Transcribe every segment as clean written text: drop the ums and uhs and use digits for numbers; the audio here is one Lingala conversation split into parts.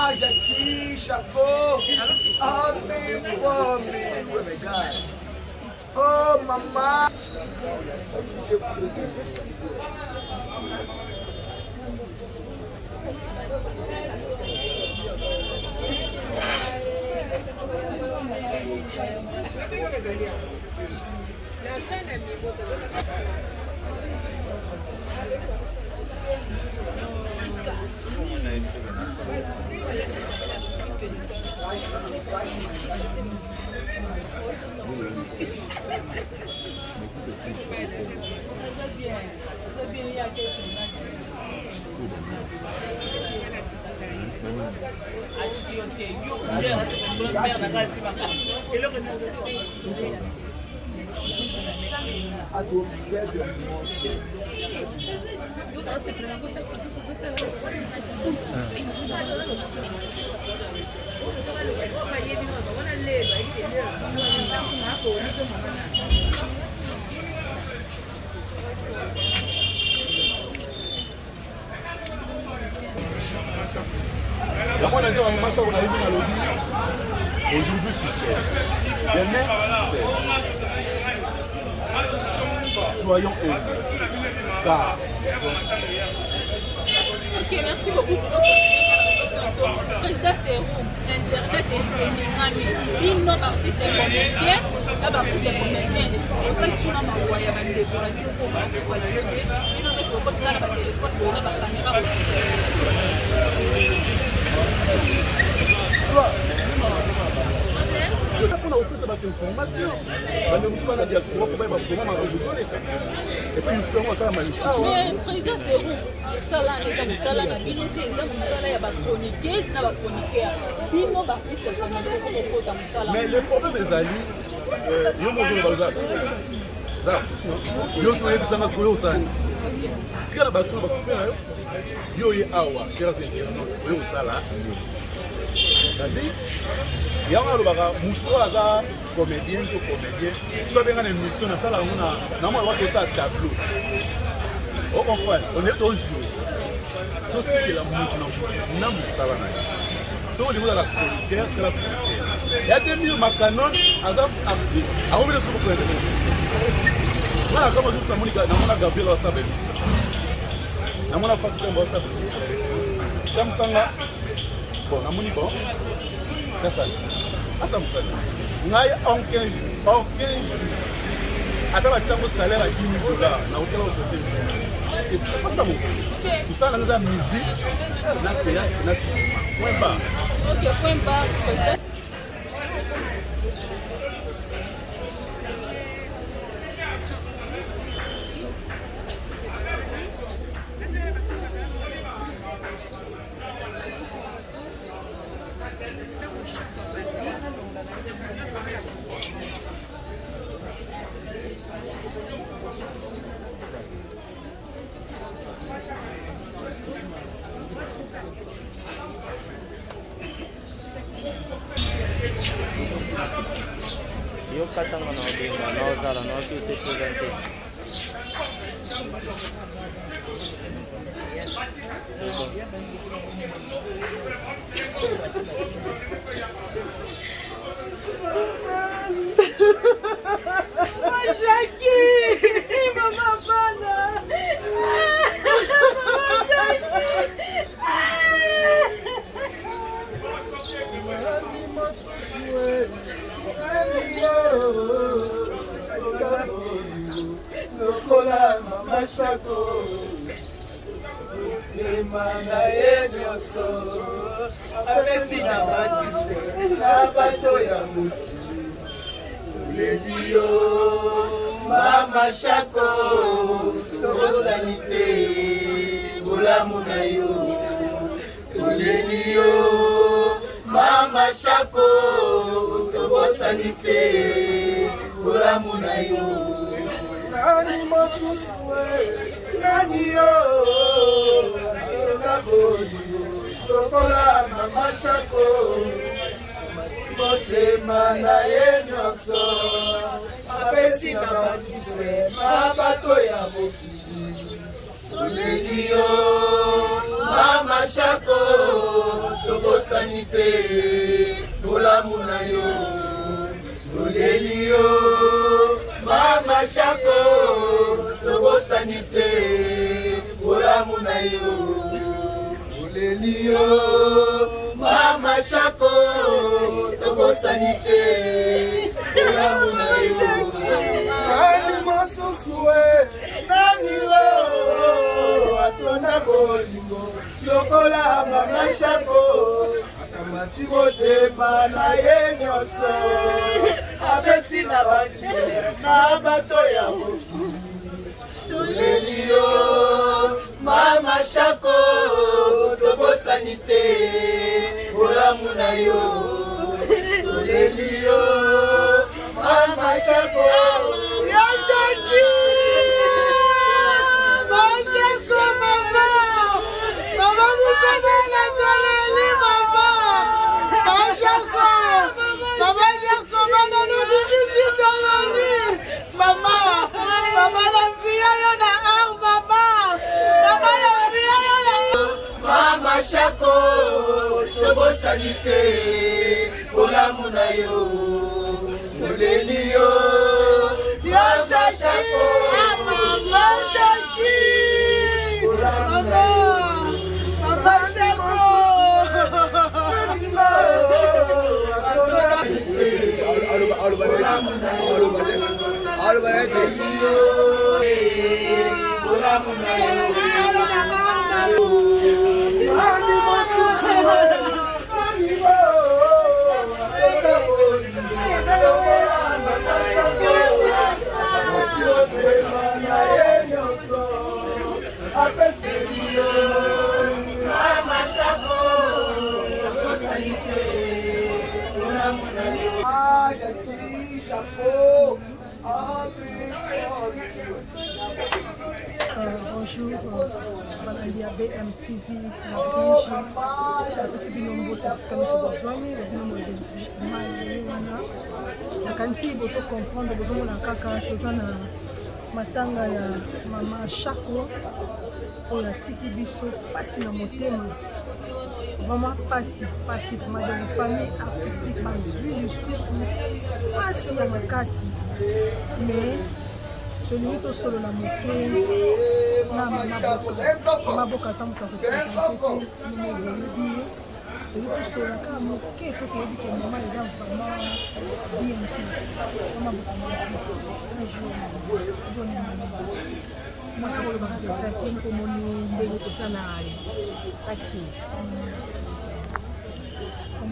Mama Jackie Chaco. Amen for me. Oh my God. Oh Mama. Aujourd'hui, demain, soyons heureux. Car ok, merci beaucoup. Président, c'est vous. Internet est une non artiste comédien. Là, artiste comédien. C'est ça qui sont dans ma voix. Il y a des décorations pour moi. Il y a des choses pour moi. Téléphone, pour la caméra. on a offert cette information. On a la diaspora pour comment et puis nous serons encore président, c'est vous. Ça là, les amis, ça là, la bibliothèque, les amis, ça là, il y a pas chroniquer, c'est pas chroniquer. Bino ba plus c'est comme mais le problème est ali, yo mo zo ba ça artiste non. Yo so yebisa na so sana. Tikala ba so ba kupela yo ye awa, chers internautes, yo sala. C'est-à-dire, il y a un comédien ou comédien, soit bien une émission, on a ça tableau. On comprend, on est au jour. Tout ce qui est la musique, si on dit la producteur, c'est la producteur. Il y a des millions de canons, azam actrice. Alors, on est sur le point de vue. Voilà, comme je suis à Gabriel Wasabe. Je suis à Fatou Wasabe. Comme ça, bon, namoni bon. Ça ça me sert. Ngai en 15 jours. Attends, tu as un salaire à 10 000 $. Na hôtel au côté. C'est pas ça mon. Tout ça dans la musique, na théâtre, na cinéma. Point barre. OK, point barre. Eu catando na outra, nós que você presente. Jackie, mamãe bana. Lokola Mama Chaco, Manda Enyoso, Apesina Batiste, Abato ya Mutu, Ledio, Mama Chaco, Tosanite, Bolamunayo, Ledio, Mama Chaco, Tosanite, Bolamunayo. Nani masuswe, nani yo, naboli, tokola Mama Chaco, motema na yenyoso, apesi na batiswe, mabato ya mokili, toleli yo, Mama Chaco, tokosa tobosani te bolamu na yo toleli yo mama shako tobosani te bolamu na yo toleli yo mama shako tobosani te bolamu na yo nani mosusue nani o atonda bolingo lokola mama shako akamati motema na ye nyonso apesi na bati na bato ya moki toleli yo mama shako tobosani te bolamu na yo toleli yo mama shako ya shaki mashako mama mama musana toleli mama mashako mama shako bana nudisi toleli mama mama na via yo na au mama mama na via yo na mama shako tobosani te bolamu na yo toleli yo shako mama shaki mama mama shako Bonjour, Banandi à BMTV, la régie, aussi bien nombreux parce que nous sommes besoin, nous justement, la quantité vous comprendre, vous avez la caca, vous avez matanga ya mama Shako, pour la tiki biso, passi na motema, vraiment passi, vraiment dans la famille artistique, ma vie, passi à ma casse, mais tenu to solo la moke na maboka za mutu akopresente te numéro lobi tenu to solo ka moke po toyebi ke mama eza vraiment bien te maboka mwana kolobaka pesaki komoni ndenge tosala kasi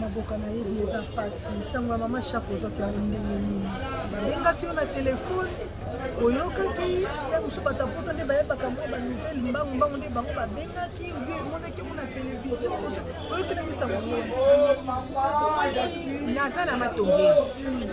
maboka nayebi eza pasi sango ya mama Shako ozwaki ndenge nini babengaki yo na telefone oyokaki ya mosusu bato poto nde bayebaka mwa banouvelle mbangu nde bango babengaki emonaki mo na televizio oyoki na misango naza na matonge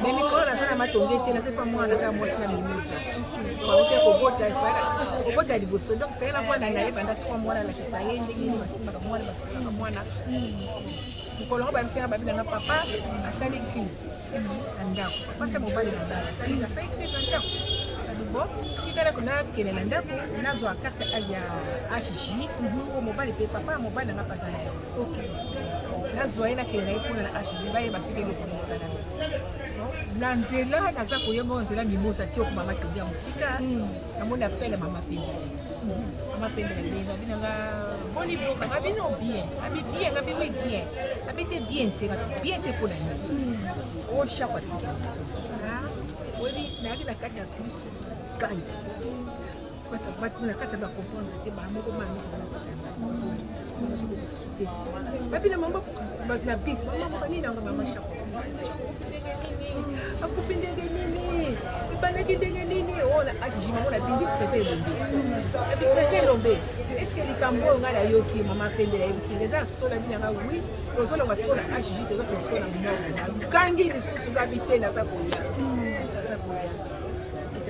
me mikolo naza na matonge te nazefa mwana kaka mwasi na mimisa baoke kobota liboso donc sayela mwana nayebanda 3 mwana lakisa ye ndenge nini basimbaka mwana basokaka mwana mokolo ngo bamisaka babinanga papa asali crise na ndako papa mobali na ndako asali crise na ndako bon tikala kuna kene na ndako nazwa carte ya HJ ko mobali pe papa mobali nanga pasa na yo okay nazwa ina kene na ipuna na HJ baye basike lokomisana na nzela naza koyemba nzela mimosa tio ko mama tobia musika na mona pele mama pembe mama pembe na binanga boni boka ngabino bien abi bien ngabi oui bien abite bien te pour la nuit o Shako tika webi na kila kati ya plus kai batu na kati ba comprendre te ba moko mama babi na mama na bis mama bani na mama Shako akupinde nini ibanaki ndenge nini ona HJ mama na bindi prese lombe est-ce que likambo ngala yoki mama pende ya ibisi eza sola binanga oui tozolo wasiko na HJ tozo petiko na mama kangi lisusu gabite na sakoya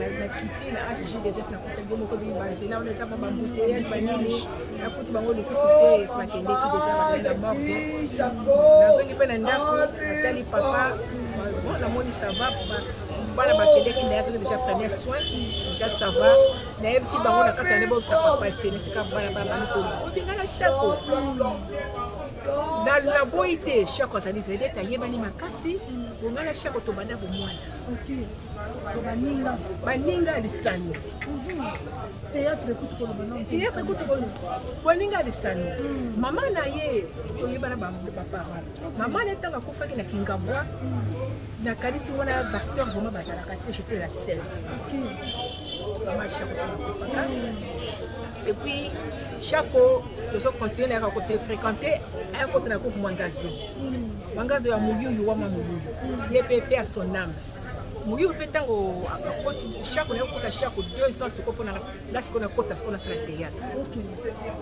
na kiti na HJ déjà na kotengo moko bi banzela on eza ba bouteille banini na kuti bango lisusu te sakende ki déjà na morgue nazongi pe na ndako atali papa bon la moni ça va bana bakende ki na déjà premier soin déjà ça va nayebisi bango na kaka nde bobisa papa te nesika bana banokolo obingana Shako na boyi te Shako azali vedete ayebani makasi bongana Shako tobanda bomwana baninga lisano théâtre ekuti koloba non théâtre ekuti boninga lisano mama na ye toyebana baparent mama na ntango akufaki na Kingabwa nakanisi wana bacteur vraiment bazalaka te j'étais la seule mama Shako akufaka et puis Shako tozo continuer na ko se fréquenter un côté na groupe Mwangazo ya Muyuyu wa Muyuyu ye pepe à son âme Muyuyu pe tango akoti Shako na kota Shako 2 ans siko pona là siko na kota siko na sala théâtre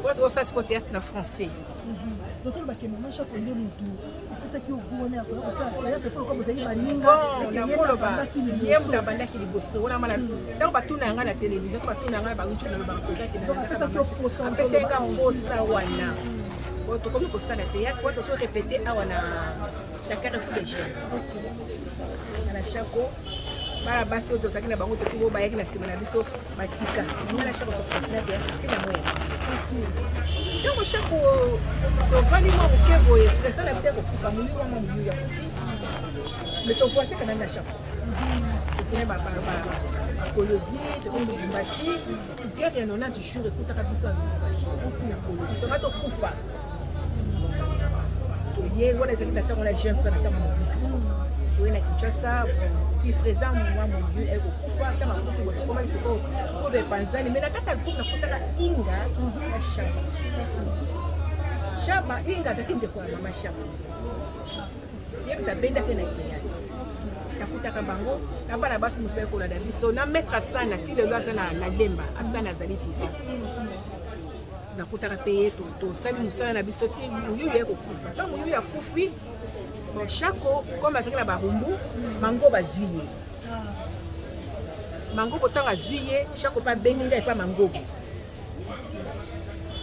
kwa ça siko théâtre na français donc on va que maman Shako nde mutu apesa ki okuona ko sala théâtre faut comme ça li baninga et que yenda bandaki ni yenda bandaki liboso wana mala tango batuna nga na télévision batuna nga ba uchu na ba kozaki na apesa ki oposa apesa nga posa wana to comme ko sala théâtre ko to so répéter awana la Carrefour des Jeunes na Shako bala basi oto sakina bango to kubo bayaki na sima na biso batika na Shako ko na théâtre tina moya donc Shako to vali mo kebo e presta na biteko kufa muli wa muli ya mais to voici kana na Shako ne ba Kolozi to ko Lubumbashi guerre no na toujours écoute ka biso Lubumbashi na Kolozi to mato kufa to ye wala zakita tango la jeune kana tango oui na Kinshasa puis président moi mon Dieu elle kufa kama kufa comment c'est ko be panzani mais na kata groupe na kutaka inga na Shaba inga zakinde kwa mama Shaba yebi tabenda tena théâtre nakutaka bango na bana basi musibe ko la biso na mettre sana ti de loi sana na lemba asana zali pipa nakutaka payer to sali musala na biso ti Muyuyu yeko kufa ta Muyuyu ya kufi bon Shako comme azaki na barumbu mango bazuye mango botanga zuye Shako pa beninga et pas mango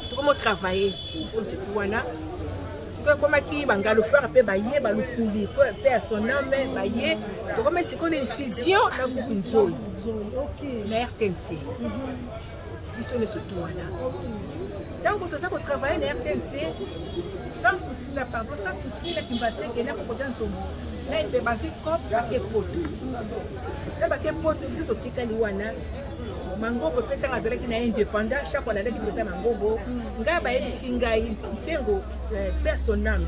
to comment travailler sur ce wana comme qui bangalo faire pe baye balukuli pe à son âme baye to comme c'est qu'on une fusion na kukunzoi na RTNC ils sont les surtout là donc tout ça qu'on travaille na RTNC sans souci la pardon sans souci la kimbate que na ko dans son là il basé comme paquet poto là paquet poto tout tikali wana mangobo peut-être azalaki na indépendant chaque fois alaki pesa mangobo ngaba yebisi ngai ntengo personnel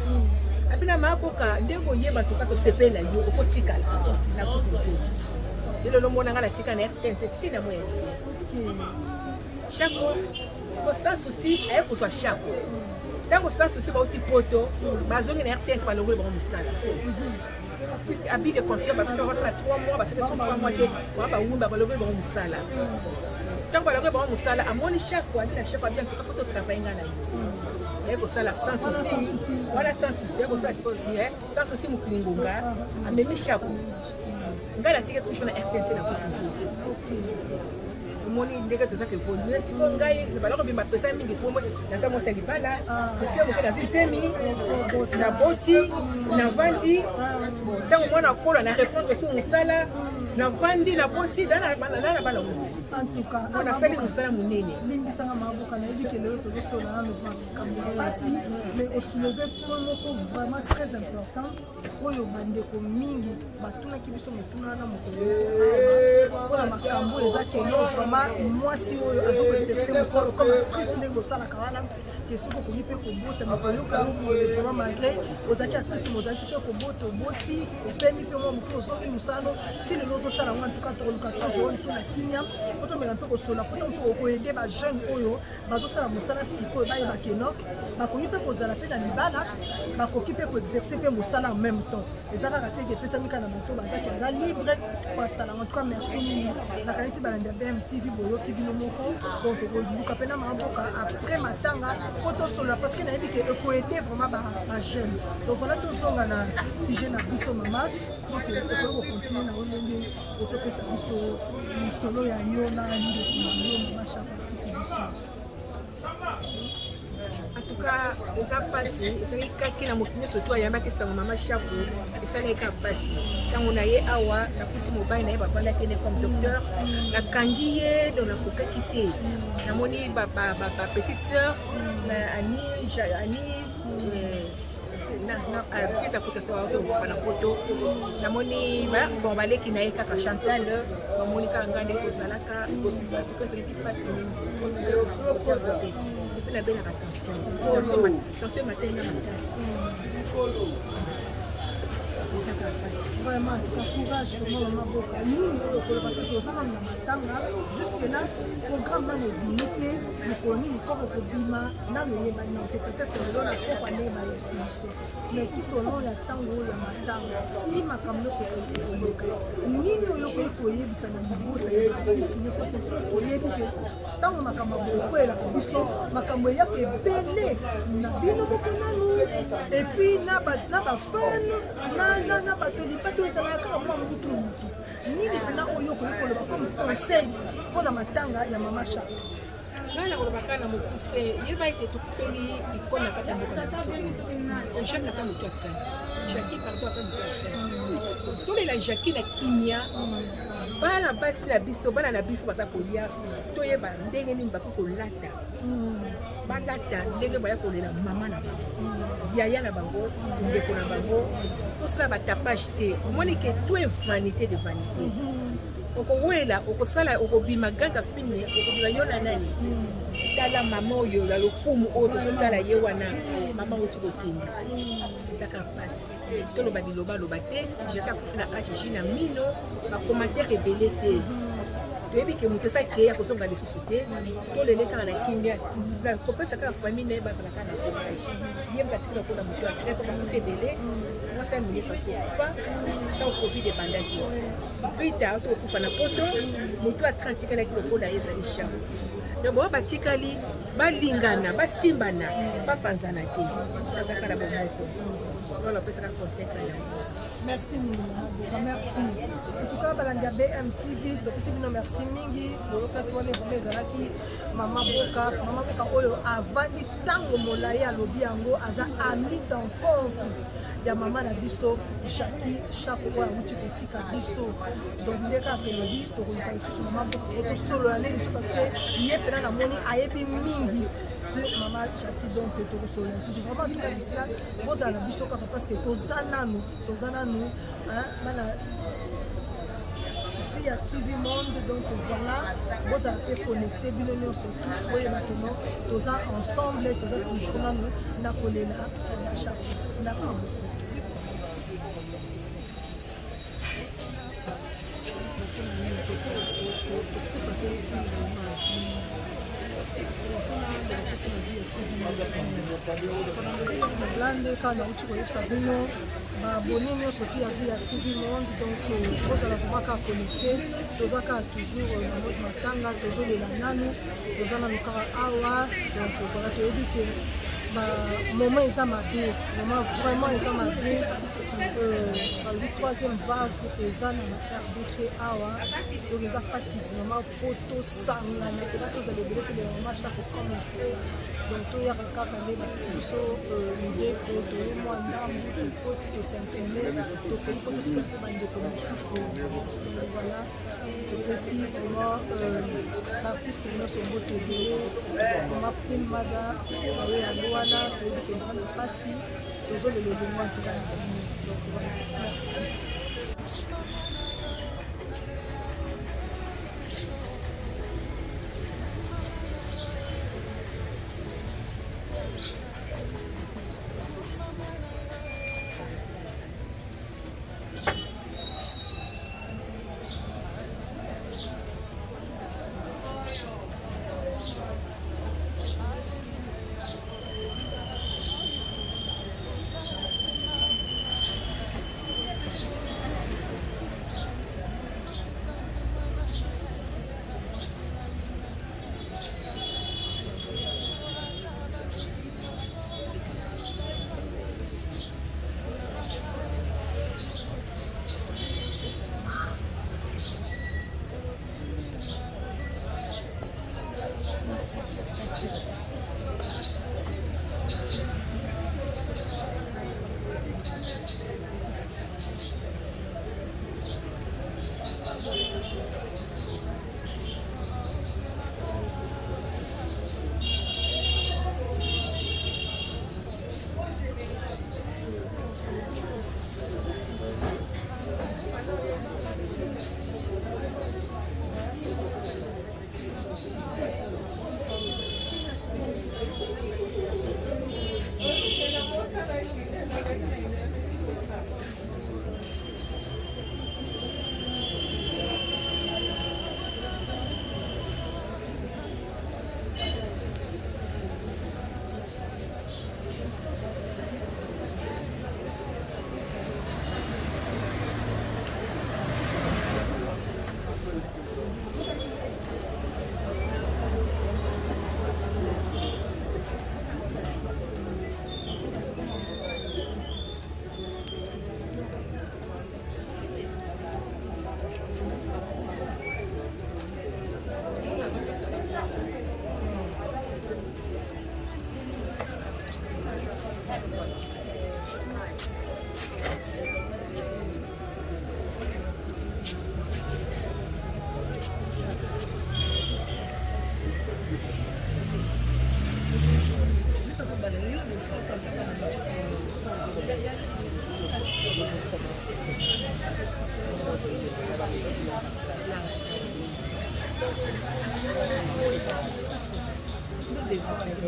apina makoka ndeko yeba to sepela yo okotikala na kutuzo lelo lo mona ngala tika na RTNC tina moya Shako siko sans souci ay ko soit Shako tango sans souci ba uti poto bazongi na RTNC ba longo ba musala puisque habit de confiance ba faire 3 mois parce que sont 3 mois que ba wumba ba longo ba musala tant que ba musala amoni Shako andi na Shako bien tout photo travailler ngana yo eko sala sans souci voilà sans souci eko sala siko bien sans souci mukilingonga amemi Shako ngala tike toujours na RTNC na kutuzo moni ndeke toza ke évoluer siko ngai balako bima pesa mingi pombo na sa mo sengi bala depuis mo na visemi na boti na vandi tango mona kola na répondre sur musala na vandi na boti dana bala bala en tout cas on a sali musala munene limbisanga maboka na yebi ke lelo tozosola na pasi mais au soulever point moko vraiment très important oyo bandeko mingi batunaki biso motuna na mokolo mpona makambo eza keno vraiment mwasi oyo azokoexerce mosalo comme actrice ndenge osalaka wana ke soki okoki mpe kobota makoyoka vraiment malgré ozalaki actrice mozalaki mpe kobota oboti opemi mpe mwa moke ozoki mosalo ti lelo ozosala ngo antuka tokoluka tozoo liso na kimia po tomela mpe kosola po tomosuku okoyede bajeune oyo bazosala mosala sikoyo bayeba keno bakoki mpe kozala mpe na libala bakoki mpe koexerce mpe mosala en même temps eza kaka te epesami kaka na bato bazaki aza libre kosala en tout cas merci mingi nakani ti balandi ya BMTV boyoki bino moko donc tokoluka mpe na maboka après matanga po tosolola parce que nayebi ke ekoyede vraiment bajeune donc voilà tozonga na sujet na biso mama donc okoli kocontinue na yo ndenge ozopesa biso lisolo ya yo na ndeko na yo mama Shako atiki biso en tout cas eza mpasi ezalaki kaki na mokili nyonso to ayambaki sango mama Chako esalaki ka mpasi ntango na ye awa nakuti mobali na ye bavandaki ene comme docteur nakangi ye do nakokaki te namoni bapetite sœur ani pita kutasawaana poto namoni bon baleki na ye kaka Chantal bamoni kaka nga nde tozalaka tokozalaki mpasi mingi na benaka tension matali na makasi vraiment courage vraiment Maman Boka nini oyo kolo parce que tozala na matanga jusque là programme nano ebimi te mikolo nini koko ekobima nano eyebani na te peut-être lelo na koko aneyebana esiliso mais tout au long ya ntango oyo ya matanga si makambo nyonso ekomeka nini oyo okoki koyebisa na libota ya artiste nyonso parce que fos toyebi ke ntango makambo ekoyelaka biso makambo eyaka ebele na bino moko nanu epuis na bafan na bato lipato ezalaka kaka mwa mutu nini mpena oyo okoki koloba comme conseil mpona matanga ya Mama Chako ngai nakolobaka na mokuse yeba ete tokufeli ikona kati ya mboka na biso Jacques aza motu atrai Jacques pardon aza motu atrai tolela Jacques na kimia bana basi na biso bana na biso baza kolia toyeba ndenge nini bakoki kolata balata ndenge baya kolela mama na bango yaya na bango ndeko na bango tosala batapage te omoni ke to e vanité de vanité okowela okosala okobima ganga fine okobima yo na nani tala mama oyo la lokumu oyo tozotala ye wana mama oti kokende ezaka mpasi toloba liloba te jeka na HG na mino bacommentaire ebele te toyebi ke moto esa créer akozonga lisusu te tolele kaka na kimia kopesa kaka famille na ye bazalaka na courage ye mkatikila mpona moto ya créer koma moto ebele mwasi ya minesa tokufa ntango covid ebandaki pita tokokufa na poto moto ya 30 tikalaki lokola ye ezali charme donc boa batikali balingana basimbana bapanzana te bazalaka na bomoko wana opesaka conseil kala merci mingi Maman Boka merci en tout cas balandi ya BMTV topesi bino merci mingi boyokaki wana ebome ezalaki Maman Boka oyo avandi ntango molai alobi yango aza ami d'enfance ya mama na biso Jackie Chako oyo awuti kotika biso donc nde kaka tolobi tokoluka lisusu Maman Boka tosolola nde lisusu parce que ye mpena namoni ayebi mingi sur Maman Jackie donc tokosolola lisusu vraiment en tout cas bisila bozala na biso kaka parce que toza nanu bana ya TV Monde donc voilà bozala pe connecté bino nyonso oyeba keno toza ensemble toza toujours nanu na kolela ya Chako merci beaucoup. Lande kana uti koyebisa bino baabone nyonso ti ya vie ya TV Monde donc ozala vraimen kaka connecté toza kaka toujours na mode matanga tozolela nanu toza nanu kaka awa donc voilà toyebi ke moment eza mabe moment vraiment eza mabe balobi troisième vague eza na RDC awa donc eza mpasi vraiment po tosangana ela tozala ebele tolela Mama Chako comme il faut donc toyaka kaka nde bakisi biso libeko toye mwa ndambu tokoti tosynchrone tokoyi po totika mpe bandeko mosusu voilà topesi vraiment baartiste nyonso mbote ebele mama Queen Mada awe yango wana toyebi ke grande mpasi tozolela elongo antoka na bino donc voilà merci.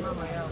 Mama yao.